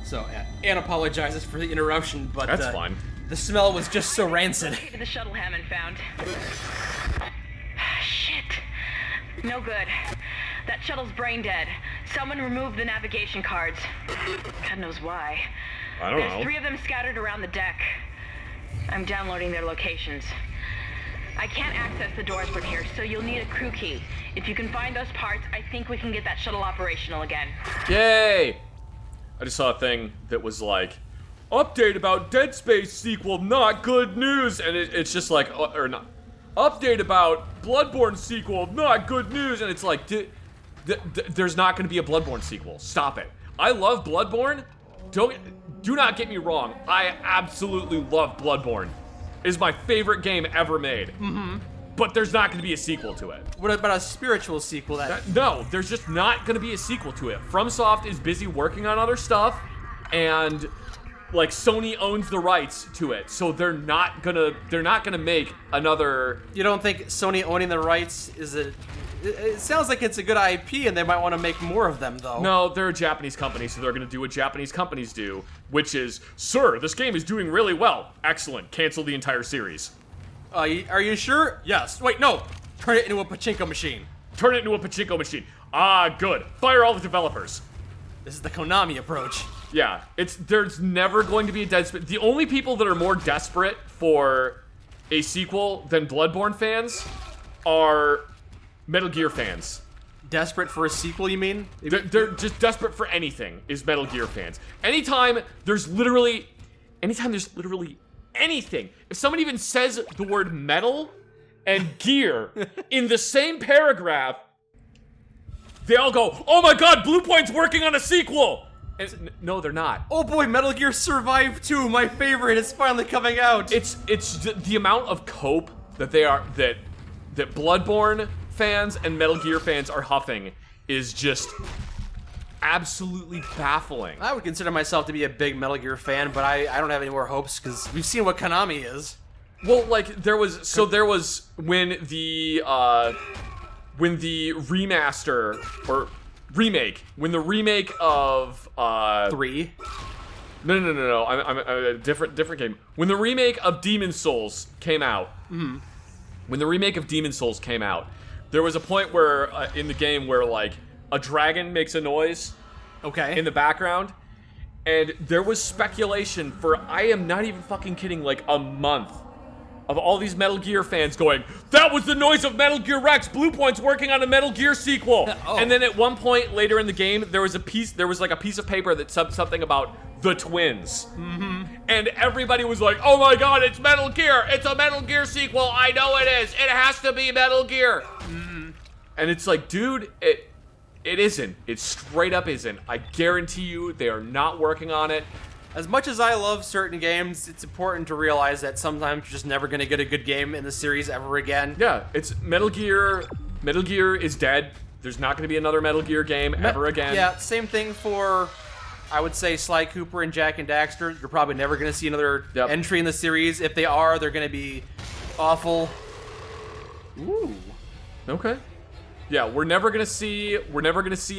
So, yeah, Anne apologizes for the interruption, but That's fine. The smell was just so rancid. The shuttle Hammond found. Shit. No good. That shuttle's brain dead. Someone removed the navigation cards. God knows why. I don't know. There's 3 of them scattered around the deck. I'm downloading their locations. I can't access the doors from here, so you'll need a crew key. If you can find those parts, I think we can get that shuttle operational again. Yay! I just saw a thing that was like, update about Dead Space sequel, not good news, and it's just like, or not, update about Bloodborne sequel, not good news, and it's like, there's not going to be a Bloodborne sequel. Stop it. I love Bloodborne. Do not get me wrong. I absolutely love Bloodborne. It is my favorite game ever made. Mm-hmm. But there's not going to be a sequel to it. What about a spiritual sequel? No, there's just not going to be a sequel to it. FromSoft is busy working on other stuff, and like Sony owns the rights to it, so they're not gonna make another. You don't think Sony owning the rights is a? It sounds like it's a good IP, and they might want to make more of them, though. No, they're a Japanese company, so they're gonna do what Japanese companies do, which is, sir, this game is doing really well. Excellent. Cancel the entire series. Are you sure? Yes. Wait, no. Turn it into a pachinko machine. Turn it into a pachinko machine. Ah, good. Fire all the developers. This is the Konami approach. Yeah, there's never going to be a Dead Space. The only people that are more desperate for a sequel than Bloodborne fans are Metal Gear fans. Desperate for a sequel, you mean? They're just desperate for anything, is Metal Gear fans. Anytime there's literally anything, if someone even says the word metal and gear in the same paragraph, they all go, oh my god, Blue Point's working on a sequel! And no, they're not. Oh boy, Metal Gear Survive 2, my favorite, is finally coming out. It's the amount of cope that that Bloodborne fans and Metal Gear fans are huffing is just absolutely baffling. I would consider myself to be a big Metal Gear fan, but I don't have any more hopes because we've seen what Konami is. Well, like there was when the remaster or remake, when the remake of 3. No. I'm a different game. When the remake of Demon Souls came out, there was a point where in the game where like a dragon makes a noise, okay, in the background, and there was speculation for, I am not even fucking kidding, like a month of all these Metal Gear fans going, that was the noise of Metal Gear Rex. Blue Point's working on a Metal Gear sequel. Oh. And then at one point later in the game, there was like a piece of paper that said something about the twins. Mm-hmm. And everybody was like, oh my god, it's Metal Gear. It's a Metal Gear sequel. I know it is. It has to be Metal Gear. Mm-hmm. And it's like, dude, it isn't. It straight up isn't. I guarantee you they are not working on it. As much as I love certain games, it's important to realize that sometimes you're just never going to get a good game in the series ever again. Yeah, it's Metal Gear. Metal Gear is dead. There's not going to be another Metal Gear game ever again. Yeah, same thing for, I would say, Sly Cooper and Jack and Daxter. You're probably never going to see another entry in the series. If they are, they're going to be awful. Ooh. Okay. Yeah, we're never going to see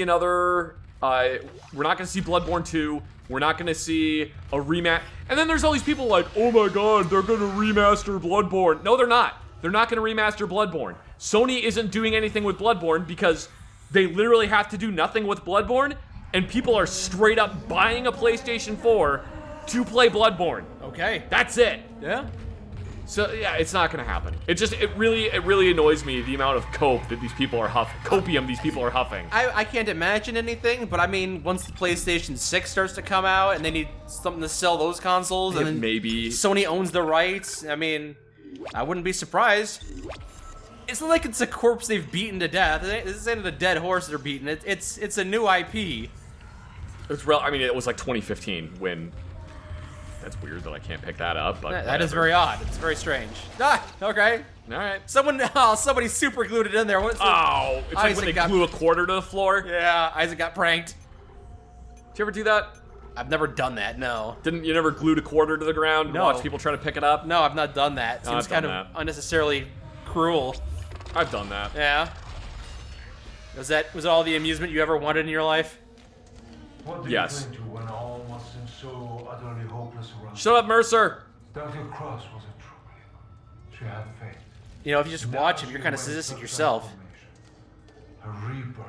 another. We're not going to see Bloodborne 2. We're not going to see a rematch. And then there's all these people like, oh my god, they're going to remaster Bloodborne. No, they're not. They're not going to remaster Bloodborne. Sony isn't doing anything with Bloodborne because they literally have to do nothing with Bloodborne, and people are straight up buying a PlayStation 4 to play Bloodborne. Okay. That's it. Yeah. So yeah, it's not gonna happen. It really annoys me the amount of cope that these people are copium these people are huffing. I can't imagine anything, but I mean, once the PlayStation 6 starts to come out and they need something to sell those consoles, and then maybe Sony owns the rights, I mean, I wouldn't be surprised. It's not like it's a corpse they've beaten to death. This isn't a dead horse they're beating. It's a new IP. I mean, it was like 2015 when. That's weird that I can't pick that up, but that is very odd. It's very strange. Ah, okay. All right. Somebody super glued it in there. It's like when they glue a quarter to the floor. Yeah, Isaac got pranked. Did you ever do that? I've never done that, no. You never glued a quarter to the ground and watch people try to pick it up? No, I've not done that. Seems kind of unnecessarily cruel. I've done that. Yeah. Was it all the amusement you ever wanted in your life? Yes. utterly hopeless around. Shut up, Mercer. Dr. Cross was a trooper. She had faith. You know, if you just watch him, you're kind of sadistic yourself. A rebirth.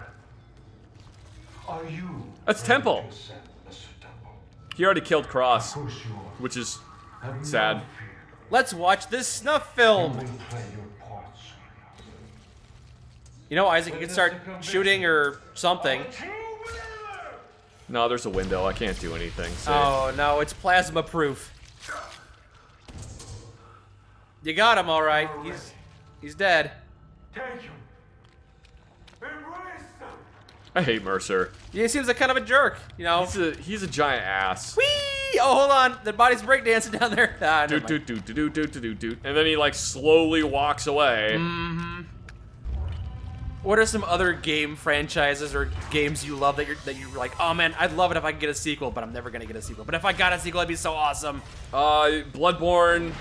Are you? That's Temple. ready to ascend, Mr. Temple? He already killed Cross, Of course you are. which is Have no sad. fear. Let's watch this snuff You film. will play your part, sweetheart. You know, Isaac, you can start shooting or something. No, there's a window. I can't do anything. So. Oh no, it's plasma proof. You got him, all right. He's dead. Take him. Embrace them. I hate Mercer. He seems like kind of a jerk, you know. He's a giant ass. Whee! Oh, hold on. The body's breakdancing down there. Ah, never Doot, mind. doot, doot, doot, doot, doot, doot, doot. And then he like slowly walks away. What are some other game franchises or games you love that you're like, oh man, I'd love it if I could get a sequel, but I'm never gonna get a sequel. But if I got a sequel, it'd be so awesome. Bloodborne.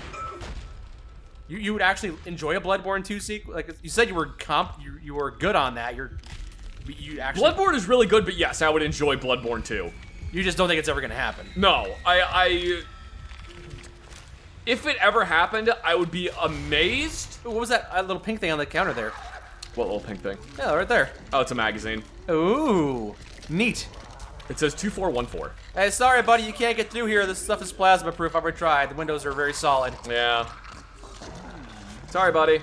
You would actually enjoy a Bloodborne 2 sequel? Like you said, you were you were good on that. You actually Bloodborne is really good, but yes, I would enjoy Bloodborne 2. You just don't think it's ever gonna happen. No, if it ever happened, I would be amazed. Ooh, what was that little pink thing on the counter there? What little pink thing? Yeah, right there. Oh, it's a magazine. Ooh, neat. It says 2414. Hey, sorry, buddy, you can't get through here. This stuff is plasma proof. I've already tried. The windows are very solid. Yeah. Sorry, buddy.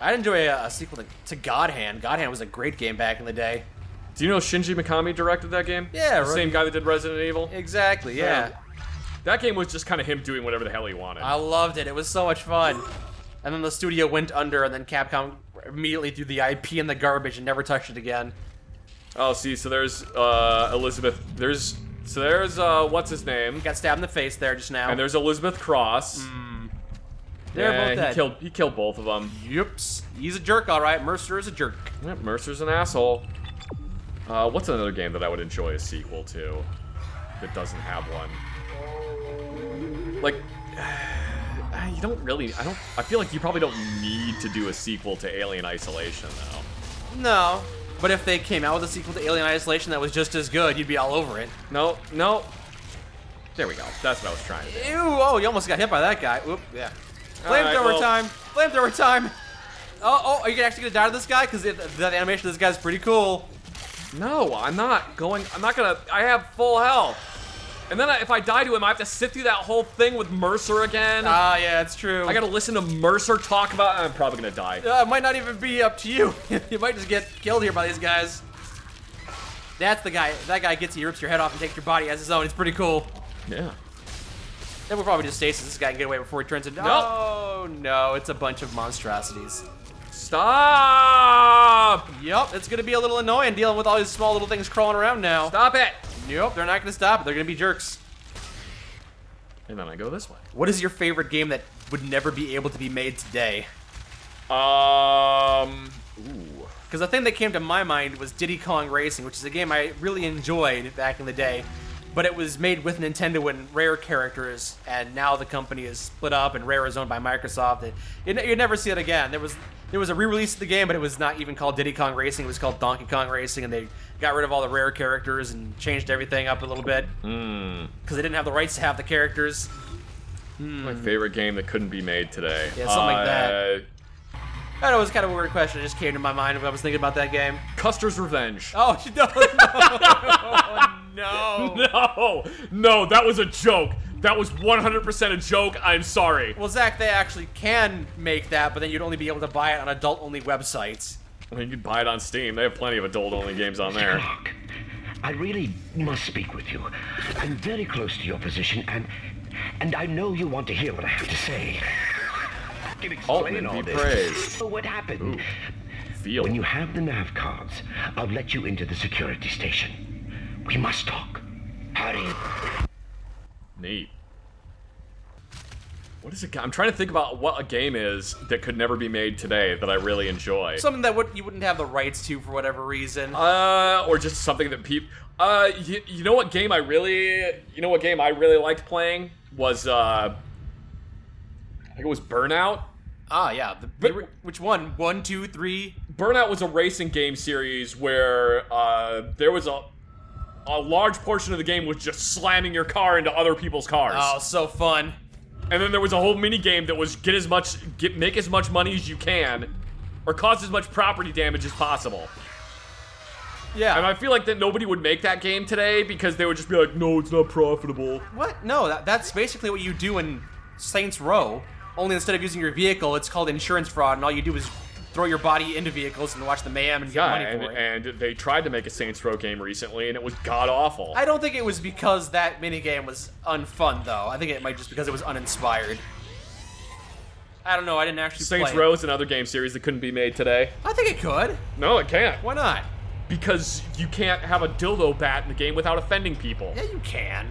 I'd enjoy a sequel to God Hand. God Hand was a great game back in the day. Do you know Shinji Mikami directed that game? Yeah, the right. same guy that did Resident Evil. Exactly, yeah. That game was just kind of him doing whatever the hell he wanted. I loved it. It was so much fun. And then the studio went under, and then Capcom immediately threw the IP in the garbage and never touched it again. Oh, see, so there's Elizabeth. There's what's his name? Got stabbed in the face there just now. And there's Elizabeth Cross. They're both dead. He killed both of them. Yups. He's a jerk, all right. Mercer is a jerk. Yep, Mercer's an asshole. What's another game that I would enjoy a sequel to that doesn't have one? Like, you don't really. I feel like you probably don't need to do a sequel to Alien Isolation, though. No. But if they came out with a sequel to Alien Isolation that was just as good, you'd be all over it. No, no. There we go. That's what I was trying to do. Ew, oh, you almost got hit by that guy. Whoop, yeah. All right, Flamethrower well- time. Flamethrower time. Oh, are you actually gonna die to this guy? Because the animation of this guy's pretty cool. No, I'm not gonna. I have full health. And then if I die to him, I have to sit through that whole thing with Mercer again. Ah, yeah, it's true. I gotta listen to Mercer talk about. I'm probably gonna die. It might not even be up to you. You might just get killed here by these guys. That's the guy. That guy gets you, rips your head off, and takes your body as his own. It's pretty cool. Yeah. Then we'll probably just stasis this guy and get away before he turns into. Nope. Oh no, it's a bunch of monstrosities. Stop! Yup, it's gonna be a little annoying dealing with all these small little things crawling around now. Stop it! Nope, they're not gonna stop it. They're gonna be jerks. And then I go this way. What is your favorite game that would never be able to be made today? Ooh. Because the thing that came to my mind was Diddy Kong Racing, which is a game I really enjoyed back in the day. But it was made with Nintendo and Rare characters, and now the company is split up, and Rare is owned by Microsoft. You'd never see it again. There was a re-release of the game, but it was not even called Diddy Kong Racing. It was called Donkey Kong Racing, and they got rid of all the Rare characters and changed everything up a little bit because they didn't have the rights to have the characters. My favorite game that couldn't be made today. Yeah, something like that. I know, it was kind of a weird question. It just came to my mind when I was thinking about that game. Custer's Revenge. Oh, no. No. No, that was a joke. That was 100% a joke. I'm sorry. Well, Zach, they actually can make that, but then you'd only be able to buy it on adult-only websites. I mean, you can buy it on Steam. They have plenty of adult-only games on there. Clark, I really must speak with you. I'm very close to your position, and I know you want to hear what I have to say. I can explain Altman all be this. praised. So what happened? Ooh. Feel. When you have the nav cards, I'll let you into the security station. We must talk. Hurry. Neat. What is it? I'm trying to think about what a game is that could never be made today that I really enjoy. Something that you wouldn't have the rights to for whatever reason. Or just something that people. You know what game I really liked playing was I think it was Burnout. Ah, yeah. Which one? 1, 2, 3? Burnout was a racing game series where there was a a large portion of the game was just slamming your car into other people's cars. Oh, so fun. And then there was a whole mini game that was make as much money as you can, or cause as much property damage as possible. Yeah. And I feel like that nobody would make that game today because they would just be like, no, it's not profitable. What? No, that's basically what you do in Saints Row. Only instead of using your vehicle, it's called insurance fraud, and all you do is throw your body into vehicles and watch the mayhem and get money for it. And they tried to make a Saints Row game recently, and it was god-awful. I don't think it was because that minigame was unfun, though. I think it might just because it was uninspired. I don't know, I didn't actually Saints play Row it. is another game series that couldn't be made today. I think it could. No, it can't. Why not? Because you can't have a dildo bat in the game without offending people. Yeah, you can.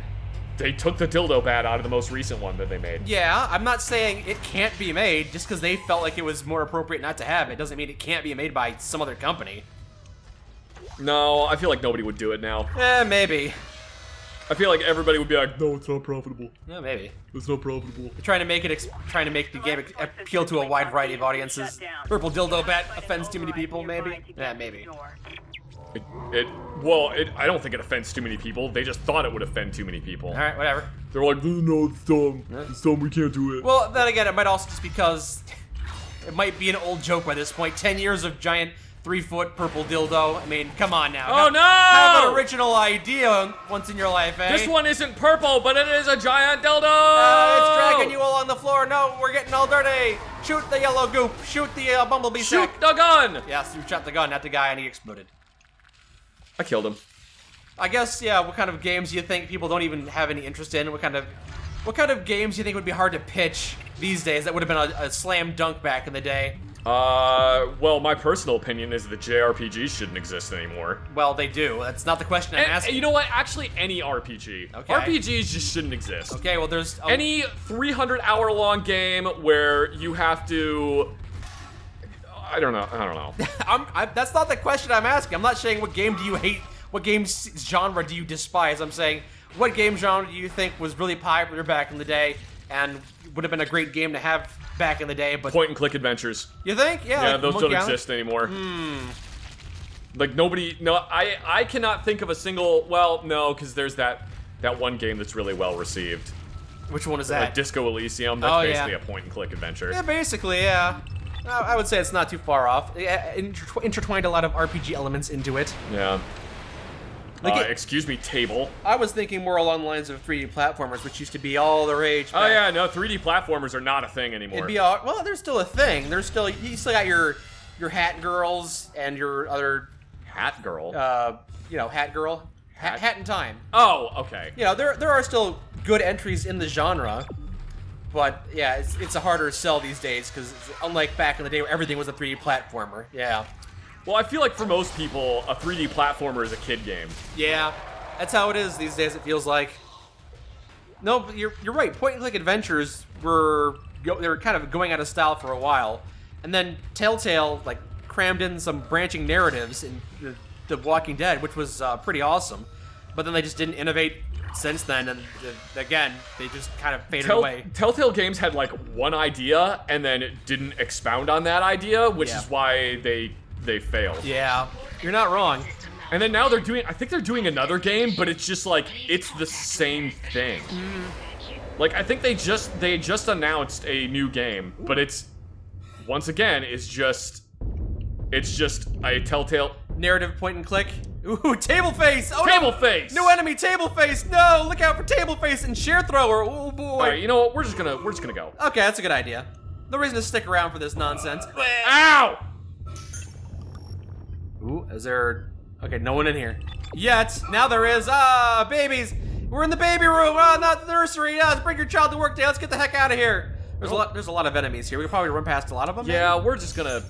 They took the dildo bat out of the most recent one that they made. Yeah, I'm not saying it can't be made. Just because they felt like it was more appropriate not to have it doesn't mean it can't be made by some other company. No, I feel like nobody would do it now. Maybe. I feel like everybody would be like, no, it's not profitable. Yeah, maybe. It's not profitable. They're trying to make the game appeal to a wide variety of audiences. Purple dildo bat offends too many people, maybe? Yeah, maybe. I don't think it offends too many people. They just thought it would offend too many people. Alright, whatever. They're like, no, it's dumb. It's dumb, we can't do it. Well, then again, it might also just because it might be an old joke by this point. 10 years of giant 3-foot purple dildo. I mean, come on now. Oh, no! Have an original idea once in your life, eh? This one isn't purple, but it is a giant dildo! It's dragging you all on the floor. No, we're getting all dirty. Shoot the yellow goop. Shoot the bumblebee Shoot sack. the gun! Yes, you shot the gun at the guy and he exploded. I killed him. I guess, yeah, what kind of games do you think people don't even have any interest in? What kind of games do you think would be hard to pitch these days that would have been a slam dunk back in the day? Well, my personal opinion is that JRPGs shouldn't exist anymore. Well, they do. That's not the question I'm asking. You know what? Actually, any RPG. Okay. RPGs just shouldn't exist. Okay, well, there's... Any 300-hour-long game where you have to... I don't know. That's not the question I'm asking. I'm not saying what game do you hate, what game genre do you despise. I'm saying what game genre do you think was really popular back in the day and would have been a great game to have back in the day, but... Point-and-click adventures. You think? Yeah, Yeah, like those Monkey don't Island? exist anymore. Like, nobody... No, I cannot think of a single... Well, no, because there's that one game that's really well-received. Which one is Like that? Disco Elysium. That's Oh, basically yeah. a point-and-click adventure. Yeah, basically, yeah. I would say it's not too far off. Intertwined a lot of RPG elements into it. Yeah. Like excuse me, table. I was thinking more along the lines of 3D platformers, which used to be all the rage. Oh back- yeah, no, 3D platformers are not a thing anymore. It'd be all, well, there's still a thing. You still got your hat girls and your other, Hat Girl. hat girl, hat in time. Oh, okay. You know, there are still good entries in the genre, but yeah, it's a harder sell these days because unlike back in the day where everything was a 3D platformer. Yeah. Well, I feel like for most people, a 3D platformer is a kid game. Yeah, that's how it is these days. It feels like. No, but you're right. Point-and-click adventures they were kind of going out of style for a while, and then Telltale like crammed in some branching narratives in The Walking Dead, which was pretty awesome. But then they just didn't innovate since then, and again they just kind of faded away. Telltale Games had like one idea and then it didn't expound on that idea, which Yeah. is why they failed. Yeah, you're not wrong. And then now I think they're doing another game, but it's just like, it's the same thing. Like, I think they just announced a new game, but once again, it's just a Telltale... Narrative point-and-click. Ooh, Table Face! Oh, Table no. Face! New enemy, Table Face! No, look out for Table Face and Shear Thrower! Oh boy! Alright, you know what? We're just gonna go. Okay, that's a good idea. No reason to stick around for this nonsense. Ow! Ooh, is there... Okay, no one in here. Yet. Now there is. Babies! We're in the baby room! Not the nursery! Let's bring your child to work day. Let's get the heck out of here! There's a lot of enemies here. We could probably run past a lot of them. Yeah, we're just gonna...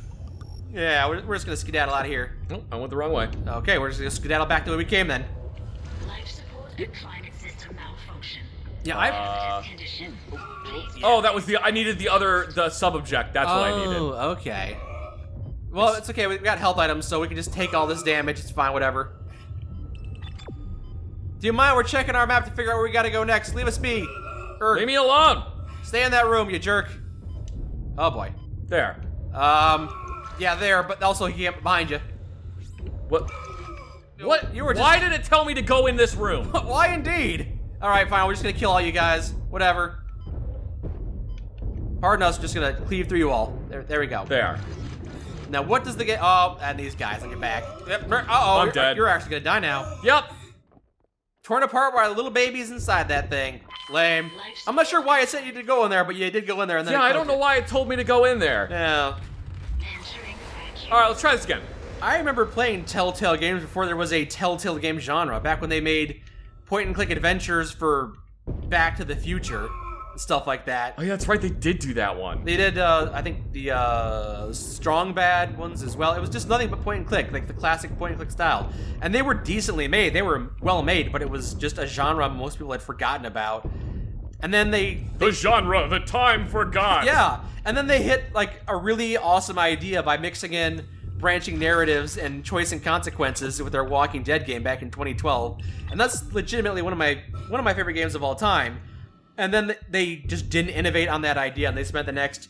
Yeah, we're just gonna skedaddle out of here. Oh, I went the wrong way. Okay, we're just gonna skedaddle back the way we came then. Life support and climate system malfunction. Yeah, Condition. Oh, that was I needed the sub-object. That's what I needed. Oh, okay. Well, it's okay. We got health items, so we can just take all this damage. It's fine, whatever. Do you mind? We're checking our map to figure out where we gotta go next. Leave us be. Leave me alone! Stay in that room, you jerk. Oh boy. There. Yeah, there, but also he came behind you. What? What? You were just... Why did it tell me to go in this room? Why indeed? Alright, fine, we're just gonna kill all you guys. Whatever. Pardon us, just gonna cleave through you all. There we go. There. Now what does the game... Oh, and these guys on your back. Uh-oh, I'm dead. You're actually gonna die now. Yep. Torn apart by little babies inside that thing. Lame. I'm not sure why it said you did go in there, but you did go in there and then Yeah, I don't know why it told me to go in there. Yeah. Entering vacuum. All right, let's try this again. I remember playing Telltale games before there was a Telltale game genre, back when they made point-and-click adventures for Back to the Future and stuff like that. Oh yeah, that's right. They did do that one. They did, I think, the Strong Bad ones as well. It was just nothing but point-and-click, like the classic point-and-click style. And they were decently made. They were well-made, but it was just a genre most people had forgotten about. And then The genre, the time forgot. Yeah, and then they hit, like, a really awesome idea by mixing in branching narratives and choice and consequences with their Walking Dead game back in 2012. And that's legitimately one of my favorite games of all time. And then they just didn't innovate on that idea, and they spent the next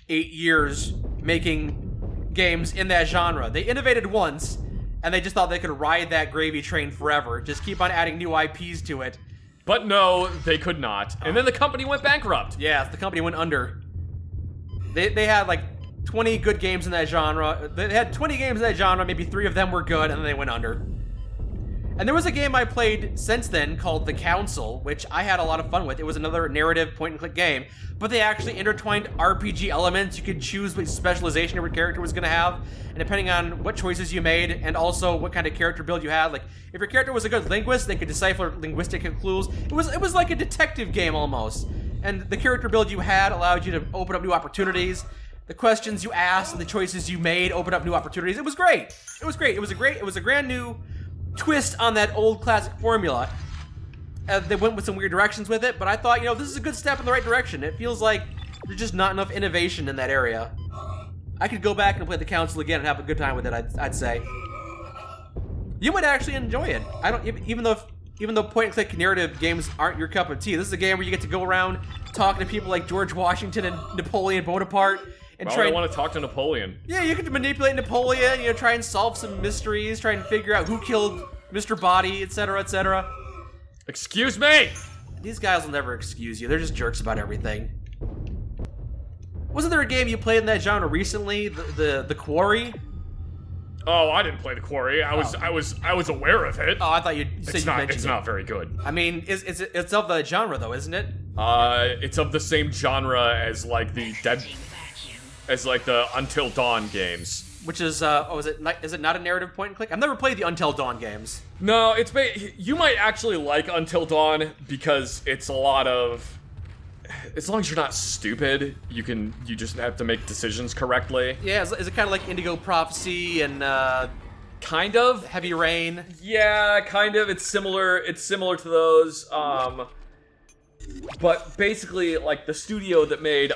8 years making games in that genre. They innovated once, and they just thought they could ride that gravy train forever. Just keep on adding new IPs to it. But no, they could not. And then the company went bankrupt. Yeah, the company went under. They had like 20 good games in that genre. They had 20 games in that genre, maybe 3 of them were good, and then they went under. And there was a game I played since then called The Council, which I had a lot of fun with. It was another narrative point-and-click game, but they actually intertwined RPG elements. You could choose which specialization your character was going to have, and depending on what choices you made, and also what kind of character build you had. Like, if your character was a good linguist, they could decipher linguistic clues. It was like a detective game almost. And the character build you had allowed you to open up new opportunities. The questions you asked and the choices you made opened up new opportunities. It was great. It was great. It was a brand new twist on that old classic formula. They went with some weird directions with it, but I thought, this is a good step in the right direction. It feels like there's just not enough innovation in that area. I could go back and play The Council again and have a good time with it, I'd say. You might actually enjoy it. Even though point-and-click narrative games aren't your cup of tea, this is a game where you get to go around talking to people like George Washington and Napoleon Bonaparte. And I want to talk to Napoleon. Yeah, you could manipulate Napoleon, try and solve some mysteries, try and figure out who killed Mr. Body, etc., etc. Excuse me! These guys will never excuse you. They're just jerks about everything. Wasn't there a game you played in that genre recently? The Quarry? Oh, I didn't play The Quarry. I was aware of it. Oh, I thought you said you mentioned it. It's not very good. I mean, it's of the genre though, isn't it? It's of the same genre as like the Until Dawn games. Which is is it not a narrative point and click? I've never played the Until Dawn games. No, you might actually like Until Dawn because it's a lot of, as long as you're not stupid, you just have to make decisions correctly. Yeah, is it kind of like Indigo Prophecy and kind of Heavy Rain? Yeah, kind of. It's similar to those. But basically, like the studio that made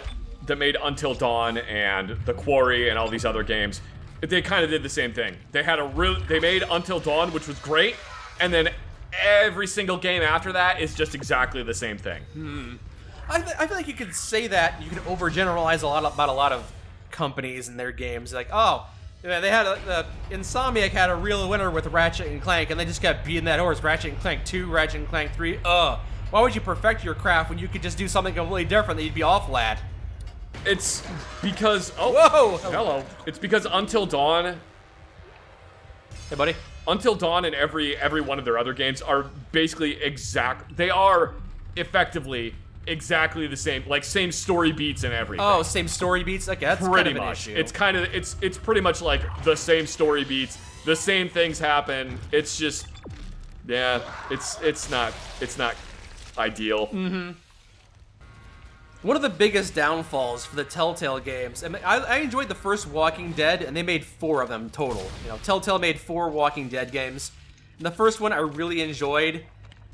Until Dawn and The Quarry and all these other games, they kind of did the same thing. They made Until Dawn, which was great, and then every single game after that is just exactly the same thing. I feel like you could say that. You could overgeneralize about a lot of companies and their games. Like, oh, they had Insomniac had a real winner with Ratchet and Clank, and they just kept beating that horse. Ratchet and Clank 2, Ratchet and Clank 3. Why would you perfect your craft when you could just do something completely different that you'd be awful at? It's because Whoa! Hello. It's because Until Dawn. Hey, buddy. Until Dawn and every one of their other games are basically They are effectively exactly the same, like same story beats and everything. Oh, same story beats. Okay, that's pretty kind of an much. issue. It's pretty much like the same story beats. The same things happen. It's just, yeah. It's not ideal. Mm-hmm. One of the biggest downfalls for the Telltale games, and I enjoyed the first Walking Dead, and they made 4 of them total. Telltale made 4 Walking Dead games. And the first one I really enjoyed,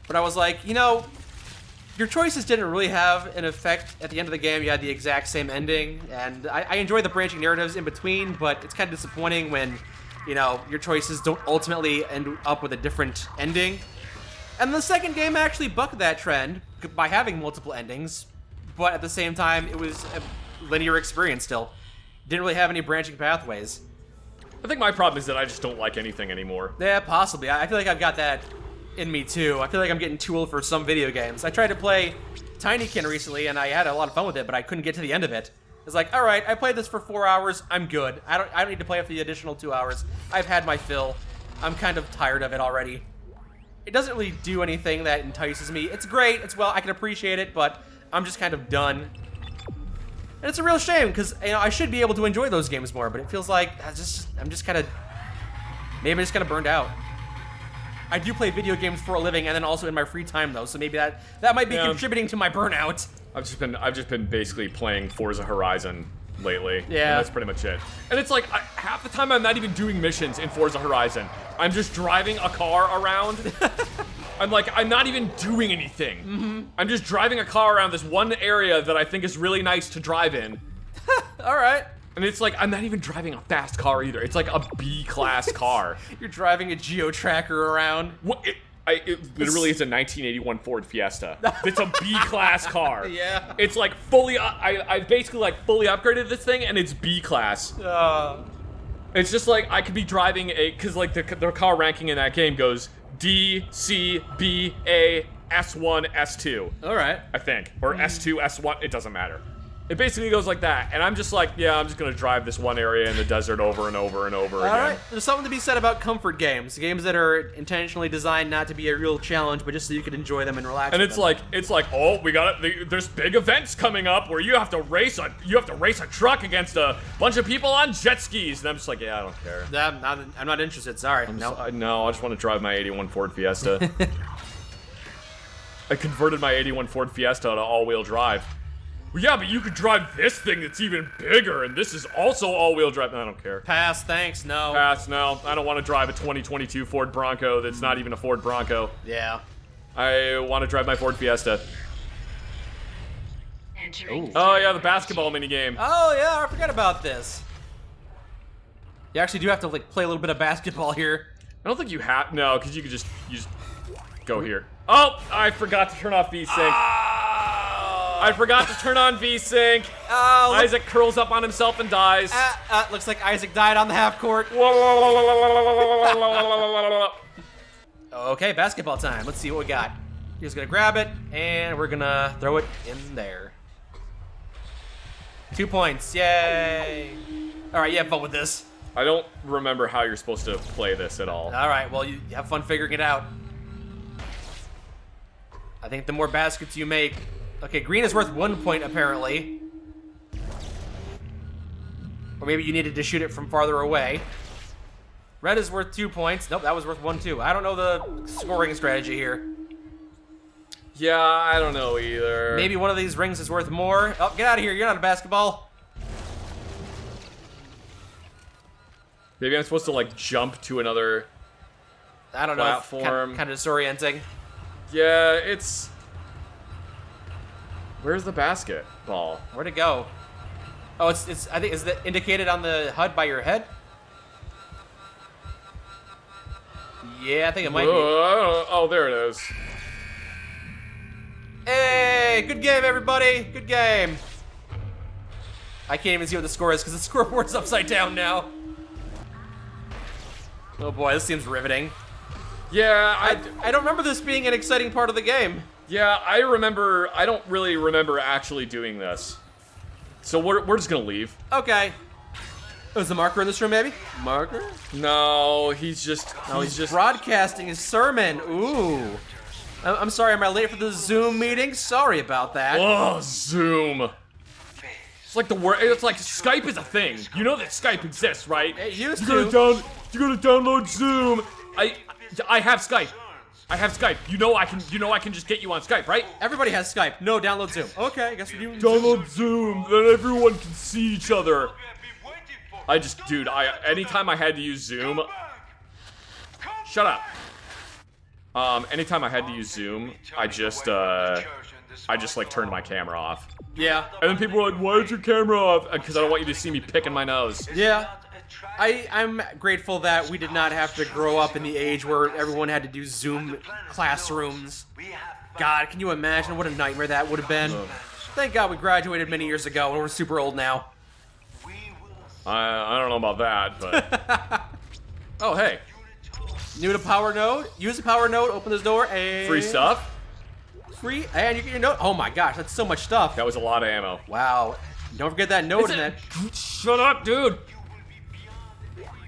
but I was like, your choices didn't really have an effect at the end of the game. You had the exact same ending, and I enjoy the branching narratives in between, but it's kind of disappointing when, your choices don't ultimately end up with a different ending. And the second game actually bucked that trend by having multiple endings, but at the same time, it was a linear experience still. Didn't really have any branching pathways. I think my problem is that I just don't like anything anymore. Yeah, possibly. I feel like I've got that in me too. I feel like I'm getting too old for some video games. I tried to play Tinykin recently, and I had a lot of fun with it, but I couldn't get to the end of it. It's like, all right, I played this for 4 hours. I'm good. I don't need to play it for the additional 2 hours. I've had my fill. I'm kind of tired of it already. It doesn't really do anything that entices me. It's great. I can appreciate it, but I'm just kind of done. And it's a real shame because I should be able to enjoy those games more, but it feels like I'm just kind of burned out. I do play video games for a living and then also in my free time though, so maybe that might be contributing to my burnout. I've just been basically playing Forza Horizon lately. Yeah. And that's pretty much it. And it's like half the time I'm not even doing missions in Forza Horizon. I'm just driving a car around. I'm not even doing anything. Mm-hmm. I'm just driving a car around this one area that I think is really nice to drive in. All right. And it's like, I'm not even driving a fast car either. It's like a B-class car. You're driving a geo-tracker around. What? It literally is a 1981 Ford Fiesta. It's a B-class car. Yeah. It's like fully, I basically like fully upgraded this thing and it's B-class. It's just like, I could be driving cause like the car ranking in that game goes D, C, B, A, S1, S2. All right. I think. Or S2, S1, it doesn't matter. It basically goes like that, and I'm just like, yeah, I'm just gonna drive this one area in the desert over and over and over again. Alright, there's something to be said about comfort games. Games that are intentionally designed not to be a real challenge, but just so you can enjoy them and relax. And with it's like, oh, we got it. There's big events coming up where you have to race a truck against a bunch of people on jet skis, and I'm just like, yeah, I don't care. I'm not interested. Sorry. No, I just want to drive my '81 Ford Fiesta. I converted my '81 Ford Fiesta to all-wheel drive. Well, yeah, but you could drive this thing that's even bigger, and this is also all-wheel drive. I don't care. Pass, thanks, no. Pass, no. I don't want to drive a 2022 Ford Bronco that's not even a Ford Bronco. Yeah. I want to drive my Ford Fiesta. Entering Oh, yeah, the basketball minigame. Oh, yeah, I forgot about this. You actually do have to, play a little bit of basketball here. I don't think you have... No, because you could just go here. Oh, I forgot to turn off VSync. I forgot to turn on VSync. Oh, Isaac curls up on himself and dies. Looks like Isaac died on the half court. Okay, basketball time. Let's see what we got. He's gonna grab it, and we're gonna throw it in there. 2 points, yay! All right, you have fun with this. I don't remember how you're supposed to play this at all. All right, well, you have fun figuring it out. I think the more baskets you make... Okay, green is worth 1 point, apparently. Or maybe you needed to shoot it from farther away. Red is worth 2 points. Nope, that was worth 1 too. I don't know the scoring strategy here. Yeah, I don't know either. Maybe one of these rings is worth more. Oh, get out of here. You're not a basketball. Maybe I'm supposed to, jump to another I don't know. platform. Kind of disorienting. Yeah, it's... Where's the basketball? Where'd it go? Oh, it's. I think is that indicated on the HUD by your head? Yeah, I think it might be. Oh, there it is. Hey, good game, everybody. Good game. I can't even see what the score is because the scoreboard's upside down now. Oh boy, this seems riveting. Yeah, I don't remember this being an exciting part of the game. Yeah, I don't really remember actually doing this. So we're just gonna leave. Okay. Oh, is the marker in this room, maybe? Marker? No, he's just broadcasting his sermon. Ooh. I'm sorry, am I late for the Zoom meeting? Sorry about that. Oh, Zoom. It's like the word. It's like Skype is a thing. You know that Skype exists, right? It used You gotta download Zoom. I have Skype. I have Skype. You know I can just get you on Skype, right? Everybody has Skype. No, download Zoom. Okay, I guess we're doing Download Zoom, then everyone can see each other. Anytime I had to use Zoom. Shut up. Anytime I had to use Zoom, I just turned my camera off. Yeah. And then people were like, why is your camera off? Because I don't want you to see me picking my nose. Yeah. I'm grateful that we did not have to grow up in the age where everyone had to do Zoom classrooms. God, can you imagine what a nightmare that would have been? Thank God we graduated many years ago and we're super old now. I don't know about that, but... Oh, hey. New to power node. Use the power node. Open this door. And Free stuff. Free, and you get your node. Oh my gosh, that's so much stuff. That was a lot of ammo. Wow. Don't forget that node in that. Shut up, dude.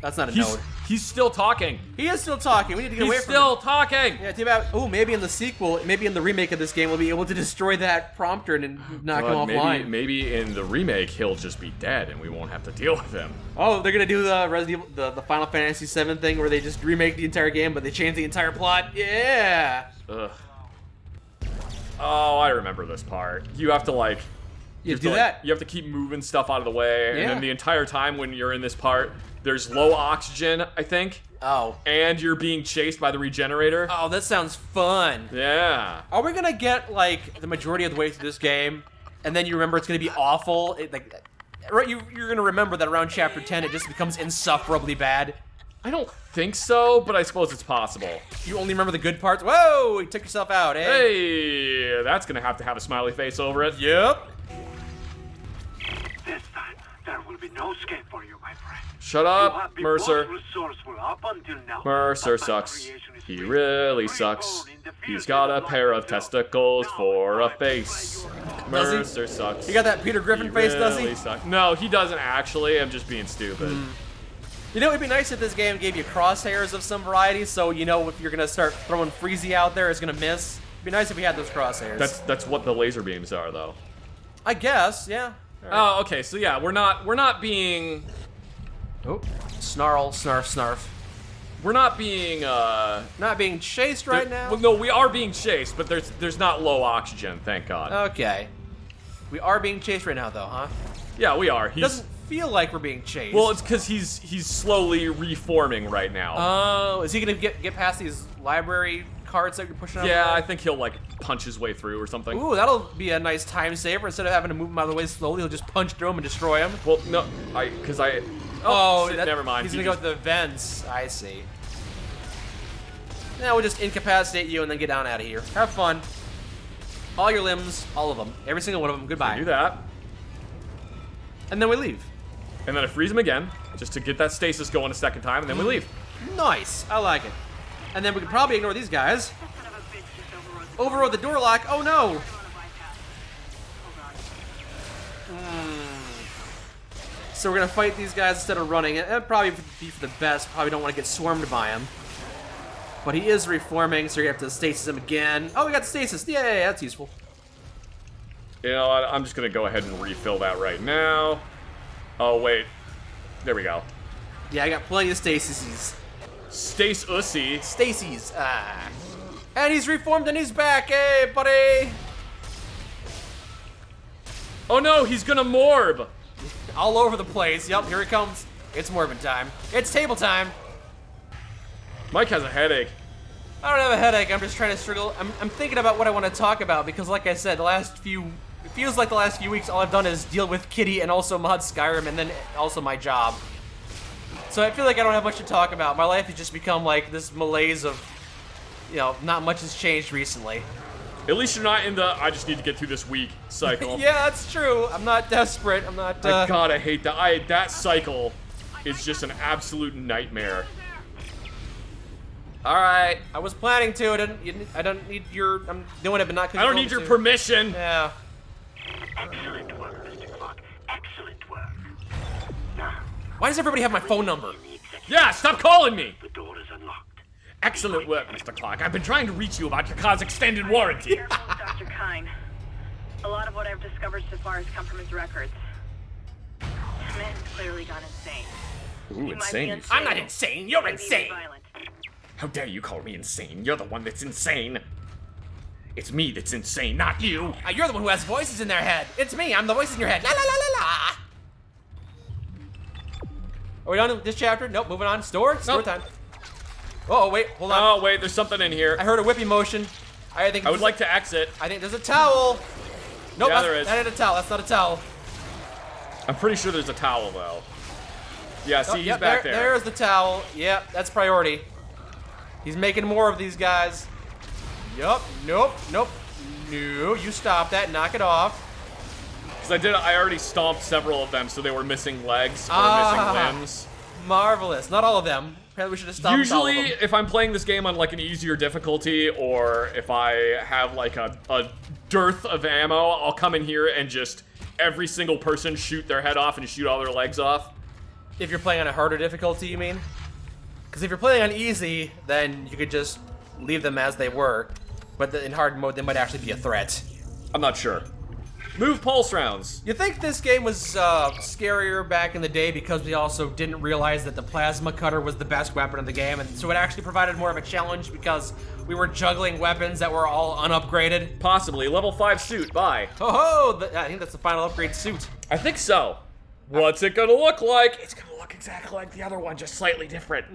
That's not a node. He's still talking. He is still talking. We need to get away He's from still him. talking. Yeah, too bad. Oh, maybe in the sequel, maybe in the remake of this game, we'll be able to destroy that prompter and knock him offline. Maybe in the remake he'll just be dead and we won't have to deal with him. Oh, they're gonna do the Resident Evil, the Final Fantasy VII thing where they just remake the entire game, but they change the entire plot. Yeah. Ugh. Oh, I remember this part. You have to like. You have do to, that. you have to keep moving stuff out of the way, Yeah. and then the entire time when you're in this part, there's low oxygen, I think, Oh. and you're being chased by the regenerator. Oh, that sounds fun. Yeah. Are we gonna get like the majority of the way through this game, and then you remember it's gonna be awful? You're gonna remember that around chapter 10 it just becomes insufferably bad. I don't think so, but I suppose it's possible. You only remember the good parts. Whoa! You took yourself out, eh? Hey, that's gonna have to have a smiley face over it. Yep. This time, there will be no escape for you, my friend. Shut You up, have been Mercer. most resourceful up until now. Mercer But my sucks. creation is He free. really Free sucks. born in the He's field got a of pair of life. testicles Now, for a I face. play your role. Does he? Mercer sucks. You got that Peter Griffin face, does he? really sucks. No, he doesn't actually. I'm just being stupid. You know, it'd be nice if this game gave you crosshairs of some variety, so you know if you're gonna start throwing Freezy out there, it's gonna miss. It'd be nice if we had those crosshairs. That's what the laser beams are, though. I guess, yeah. All right. Oh, okay. So yeah, we're not being Oh, snarl, snarf, snarf. we're not being Not being chased right now. Well, no, we are being chased, but there's not low oxygen, thank God. Okay. We are being chased right now, though, huh? Yeah, we are. He's Doesn't feel like we're being chased. well, it's because he's slowly reforming right now. Oh, is he gonna get past these library cards that you're pushing out? Yeah, the way? I think he'll like punch his way through or something. Ooh, that'll be a nice time saver. Instead of having to move him out of the way slowly, he'll just punch through him and destroy him. Well, no, because I. Oh, shit, that- never mind. He's He gonna go just- with the vents. I see. Now we'll just incapacitate you and then get down out of here. Have fun. All your limbs, all of them, every single one of them. Goodbye. do that, And then we leave. and then I freeze him again, just to get that stasis going a second time, and then we leave. Nice. I like it. And then we can probably ignore these guys. Overrode the door lock. Oh no. So we're gonna fight these guys instead of running. That'd probably be for the best. Probably don't want to get swarmed by him. But he is reforming, so you have to stasis him again. Oh, we got stasis. Yay, that's useful. You know what? I'm just gonna go ahead and refill that right now. Oh wait, there we go. Yeah, I got plenty of stasises. Stace Ussy. Stacies. Ah. And he's reformed and he's back. Hey, buddy. Oh no, he's gonna morb. All over the place. Yep, here he comes. It's Morbin time. It's table time. Mike has a headache. I don't have a headache. I'm just trying to struggle. I'm thinking about what I want to talk about because, like I said, it feels like the last few weeks, all I've done is deal with Kitty and also mod Skyrim and then also my job. So I feel like I don't have much to talk about. My life has just become like this malaise of, not much has changed recently. At least you're not in the I just need to get through this week cycle. Yeah, that's true. I'm not desperate. I'm not. God, I hate that. That cycle is just an absolute nightmare. All right, I was planning to. I don't need your. I'm doing it, but not. 'Cause I don't you need told your me to. permission. Yeah. Excellent work, Mr. Clark. Excellent work. Now, Why does everybody have my phone number? in the executive, Yeah, stop calling me. the door is unlocked. Excellent work, Mr. Clark. I've been trying to reach you about your car's extended warranty. Careful, Dr. Kine. A lot of what I've discovered so far has come from his records. The man's clearly gone insane. Ooh, He might be insane. unstable, I'm not insane. You're maybe even insane. violent. How dare you call me insane? You're the one that's insane. It's me that's insane, not you. You're the one who has voices in their head. It's me. I'm the voice in your head. La la la la la. Are we done with this chapter? Nope. Moving on. Store Nope. time. Oh wait, hold on. Oh, wait, there's something in here. I heard a whippy motion. I think. I would like to exit. I think there's a towel. Nope. Yeah, that's, there is. That ain't a towel. That's not a towel. I'm pretty sure there's a towel, though. Yeah, see, Oh, he's yep, back there. There's the towel. Yep, that's priority. He's making more of these guys. Yup. Nope. Nope. No. You stop that. Knock it off. Because I already stomped several of them, so they were missing legs or missing limbs. Marvelous. Not all of them. Apparently we should have stopped all of Usually, them. if I'm playing this game on like an easier difficulty, or if I have like a dearth of ammo, I'll come in here and just every single person shoot their head off and shoot all their legs off. If you're playing on a harder difficulty, you mean? Because if you're playing on easy, then you could just leave them as they were. But in hard mode, they might actually be a threat. I'm not sure. Move pulse rounds. You think this game was scarier back in the day because we also didn't realize that the plasma cutter was the best weapon in the game, and so it actually provided more of a challenge because we were juggling weapons that were all unupgraded? Possibly. Level 5 suit. Bye. Oh, I think that's the final upgrade suit. I think so. What's it gonna look like? It's gonna look exactly like the other one, just slightly different.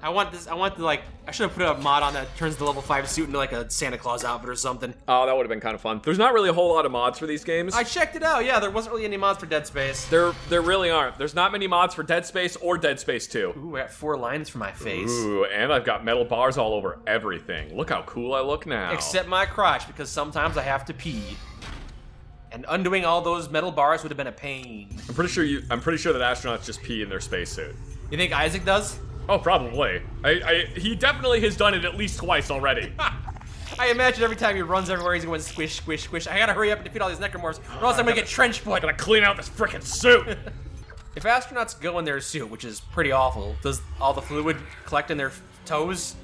I want I should have put a mod on that turns the level 5 suit into like a Santa Claus outfit or something. Oh, that would have been kind of fun. There's not really a whole lot of mods for these games. I checked it out, yeah, there wasn't really any mods for Dead Space. There really aren't. There's not many mods for Dead Space or Dead Space 2. Ooh, I got 4 lines for my face. Ooh, and I've got metal bars all over everything. Look how cool I look now. Except my crotch, because sometimes I have to pee. And undoing all those metal bars would have been a pain. I'm pretty sure that astronauts just pee in their spacesuit. You think Isaac does? Oh, probably. He definitely has done it at least twice already. I imagine every time he runs everywhere, he's going squish, squish, squish. I gotta hurry up and defeat all these necromorphs, or else I'm gonna get trench foot. I gotta clean out this frickin' suit. If astronauts go in their suit, which is pretty awful, does all the fluid collect in their toes?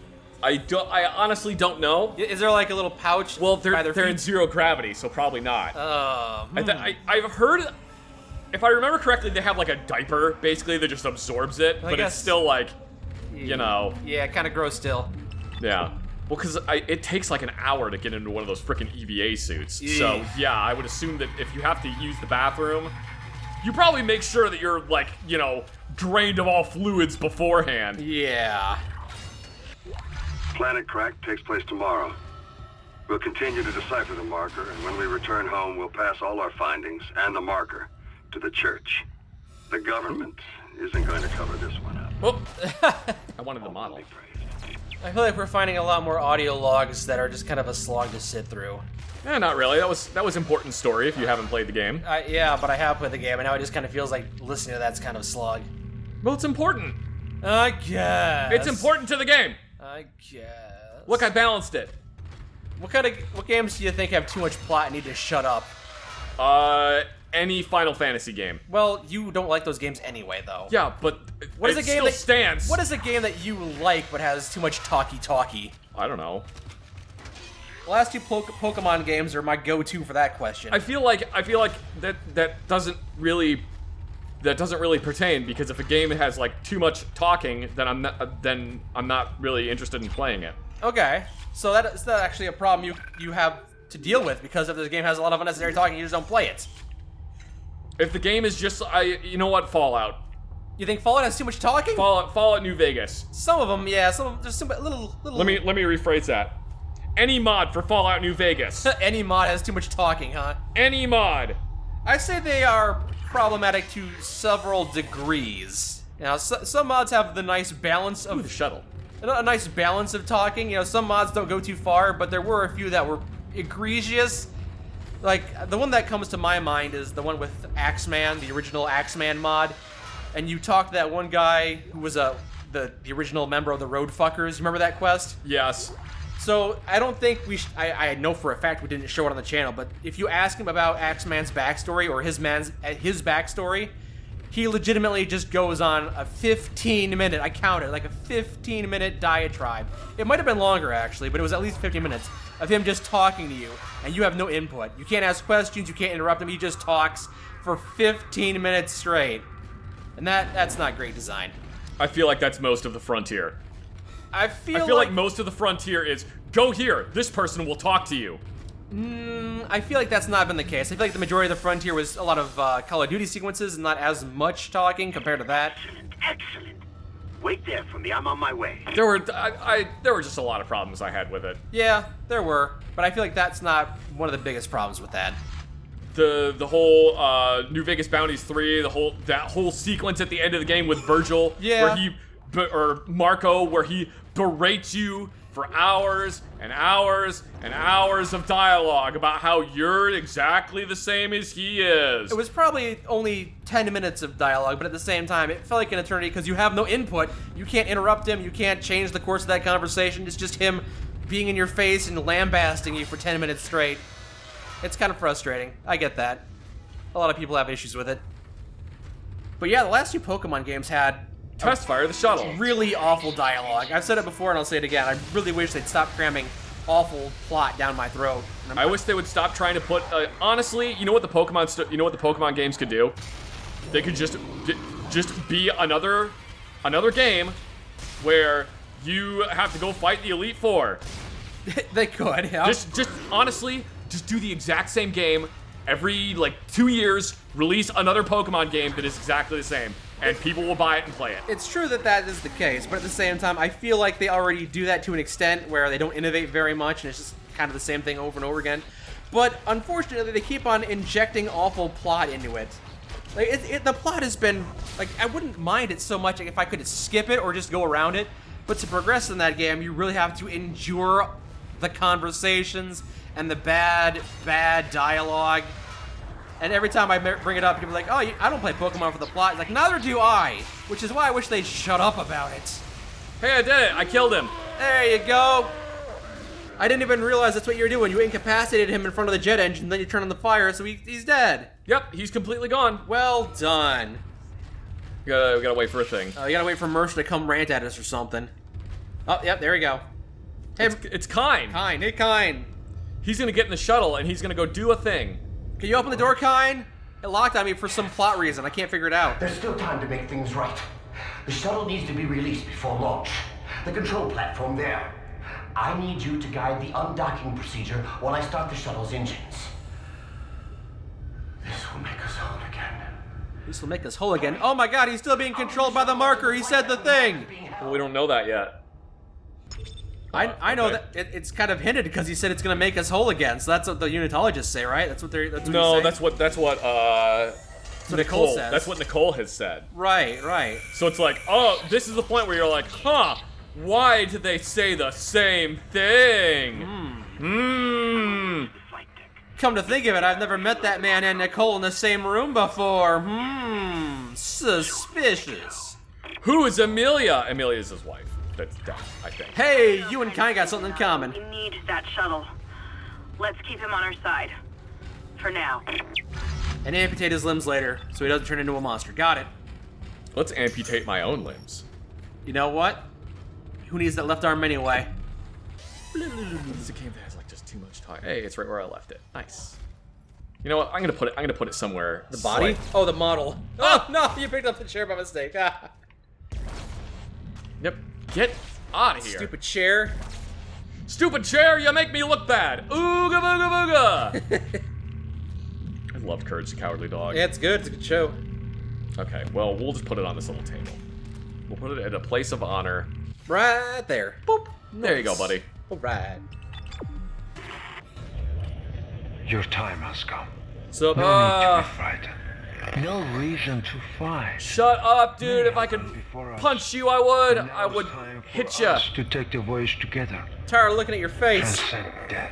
I honestly don't know. Is there like a little pouch? Well, by their they're in feet? zero gravity, so probably not. I've heard, if I remember correctly, they have like a diaper, basically, that just absorbs it, but guess- it's still like, you know. Yeah, kind of gross still. Yeah. Well, because it takes like an hour to get into one of those frickin' EVA suits. So, yeah, I would assume that if you have to use the bathroom, you probably make sure that you're like, you know, drained of all fluids beforehand. Yeah. Planet Crack takes place tomorrow. We'll continue to decipher the marker, and when we return home, we'll pass all our findings and the marker to the church. The government isn't going to cover this one up. Oh, I wanted the model. I feel like we're finding a lot more audio logs that are just kind of a slog to sit through. Eh, not really. That was important story if you haven't played the game. Yeah, but I have played the game, and now it just kind of feels like listening to that's kind of a slog. Well, it's important. I guess. It's important to the game. I guess. Look, I balanced it. What games do you think have too much plot and need to shut up? Any Final Fantasy game. Well, you don't like those games anyway, though. Yeah, but What is it a game still that stands. What is a game that you like but has too much talky? I don't know. The last two Pokemon games are my go-to for that question. I feel like that doesn't really pertain, because if a game has like too much talking, then I'm not really interested in playing it. Okay, so that's not actually a problem you have to deal with, because if this game has a lot of unnecessary talking, you just don't play it. If the game is just, you know what, Fallout. You think Fallout has too much talking? Fallout New Vegas. Some of them, yeah. Some of them, there's some little. Let me rephrase that. Any mod for Fallout New Vegas. Any mod has too much talking, huh? Any mod. I say they are problematic to several degrees. Now, some mods have the nice balance of Ooh, the shuttle. a nice balance of talking. You know, some mods don't go too far, but there were a few that were egregious. Like, the one that comes to my mind is the one with Axeman, the original Axeman mod. And you talk to that one guy who was the original member of the Road Fuckers. You remember that quest? Yes. So, I don't think I know for a fact we didn't show it on the channel, but if you ask him about Axeman's backstory or his backstory, he legitimately just goes on a 15-minute, I counted, like a 15-minute diatribe. It might have been longer, actually, but it was at least 15 minutes of him just talking to you, and you have no input. You can't ask questions, you can't interrupt him, he just talks for 15 minutes straight. And that's not great design. I feel like that's most of the Frontier. I feel like most of the Frontier is, go here, this person will talk to you. I feel like that's not been the case. I feel like the majority of the Frontier was a lot of Call of Duty sequences and not as much talking compared to that. Excellent. Wait there for me. I'm on my way. There were just a lot of problems I had with it. Yeah, there were, but I feel like that's not one of the biggest problems with that. The whole New Vegas Bounties 3, that whole sequence at the end of the game with Virgil, Yeah. or Marco, where he berates you for hours and hours and hours of dialogue about how you're exactly the same as he is. It was probably only 10 minutes of dialogue, but at the same time, it felt like an eternity because you have no input. You can't interrupt him. You can't change the course of that conversation. It's just him being in your face and lambasting you for 10 minutes straight. It's kind of frustrating. I get that. A lot of people have issues with it. But yeah, the last two Pokemon games had Test fire the shuttle. really awful dialogue. I've said it before and I'll say it again. I really wish they'd stop cramming awful plot down my throat. And I wish they would stop trying to put. Honestly, you know what the Pokemon games could do? They could just be another game where you have to go fight the Elite Four. They could, yeah. Just honestly, just do the exact same game every like 2 years. Release another Pokemon game that is exactly the same, and people will buy it and play it. It's true that that is the case, but at the same time, I feel like they already do that to an extent where they don't innovate very much, and it's just kind of the same thing over and over again. But unfortunately, they keep on injecting awful plot into it. Like the plot has been like I wouldn't mind it so much if I could skip it or just go around it, but to progress in that game, you really have to endure the conversations and the bad dialogue. And every time I bring it up, people are like, oh, I don't play Pokemon for the plot. It's like, neither do I, which is why I wish they'd shut up about it. Hey, I did it. I killed him. There you go. I didn't even realize that's what you were doing. You incapacitated him in front of the jet engine, then you turn on the fire, so he's dead. Yep, he's completely gone. Well done. We gotta wait for a thing. You gotta wait for Mercer to come rant at us or something. Oh, yep, there we go. Hey, It's Kine. Kine. Hey, Kine. He's gonna get in the shuttle and he's gonna go do a thing. Can you open the door, Kine? It locked on me for some plot reason. I can't figure it out. There's still time to make things right. The shuttle needs to be released before launch. The control platform there. I need you to guide the undocking procedure while I start the shuttle's engines. This will make us whole again. This will make us whole again. Oh my god, he's still being controlled by the marker. He said the thing. Well, we don't know that yet. I know Okay. that it's kind of hinted because he said it's going to make us whole again. So that's what the unitologists say, right? That's what they're. That's what No, he's that's saying? what Nicole says. That's what Nicole has said. Right. So it's like, oh, this is the point where you're like, huh? Why did they say the same thing? Come to think of it, I've never met that man and Nicole in the same room before. Suspicious. Who is Amelia? Amelia's his wife. That's dead, I think. Hey, you and Kine got something in common. We need that shuttle. Let's keep him on our side. For now. And amputate his limbs later so he doesn't turn into a monster. Got it. Let's amputate my own limbs. You know what? Who needs that left arm anyway? This is a game that has like just too much time. Hey, it's right where I left it. Nice. You know what? I'm gonna put it somewhere. The body? Oh, the model. Oh, no, you picked up the chair by mistake. Yep. Get out of here. Stupid chair. Stupid chair, you make me look bad. Ooga booga booga. I love Courage the Cowardly Dog. Yeah, it's good. It's a good show. Okay, well, we'll just put it on this little table. We'll put it at a place of honor. Right there. Boop. There you go, buddy. All right. Your time has come. So, No need to be frightened. No reason to fight. Shut up, dude. If I could punch you, I would. Now I would it's time for hit you. us to take the voyage together. tired of looking at your face. Transcend death.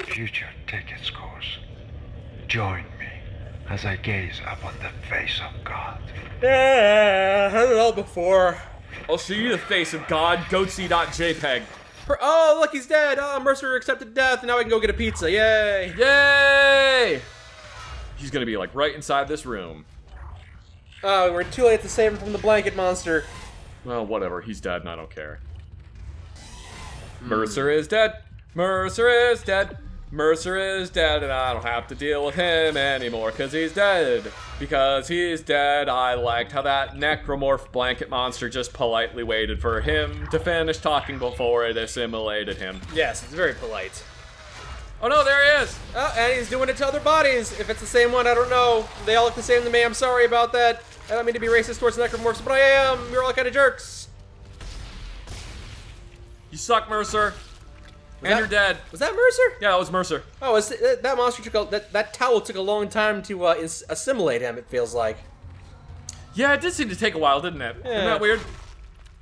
Future take its course. Join me as I gaze upon the face of God. Yeah, I heard it all before. I'll show you the face of God, goatsy.jpg. Oh, look, he's dead. Oh, Mercer accepted death, and now we can go get a pizza. Yay. Yay! He's gonna be like right inside this room. Oh, we're too late to save him from the blanket monster. Well, whatever. He's dead, and I don't care. Mercer is dead. Mercer is dead. Mercer is dead, and I don't have to deal with him anymore because he's dead. Because he's dead, I liked how that necromorph blanket monster just politely waited for him to finish talking before it assimilated him. Yes, it's very polite. Oh no, there he is! Oh, and he's doing it to other bodies. If it's the same one, I don't know. They all look the same to me. I'm sorry about that. I don't mean to be racist towards necromorphs, but I am. You're all kind of jerks. You suck, Mercer. And you're dead. Was that Mercer? Yeah, that was Mercer. Oh, that monster took that towel took a long time to assimilate him. It feels like. Yeah, it did seem to take a while, didn't it? Isn't Yeah. that weird?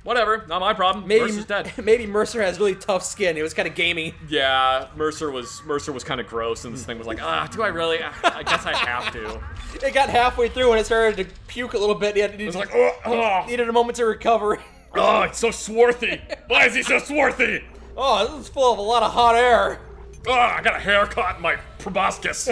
Whatever, not my problem. Mercer's dead. Maybe Mercer has really tough skin. It was kind of gamey. Yeah, Mercer was kind of gross, and this thing was like, do I really? I guess I have to. It got halfway through and it started to puke a little bit. It was like, needed a moment to recover. oh, it's so swarthy. Why is he so swarthy? Oh, this is full of a lot of hot air. Oh, I got a haircut in my proboscis.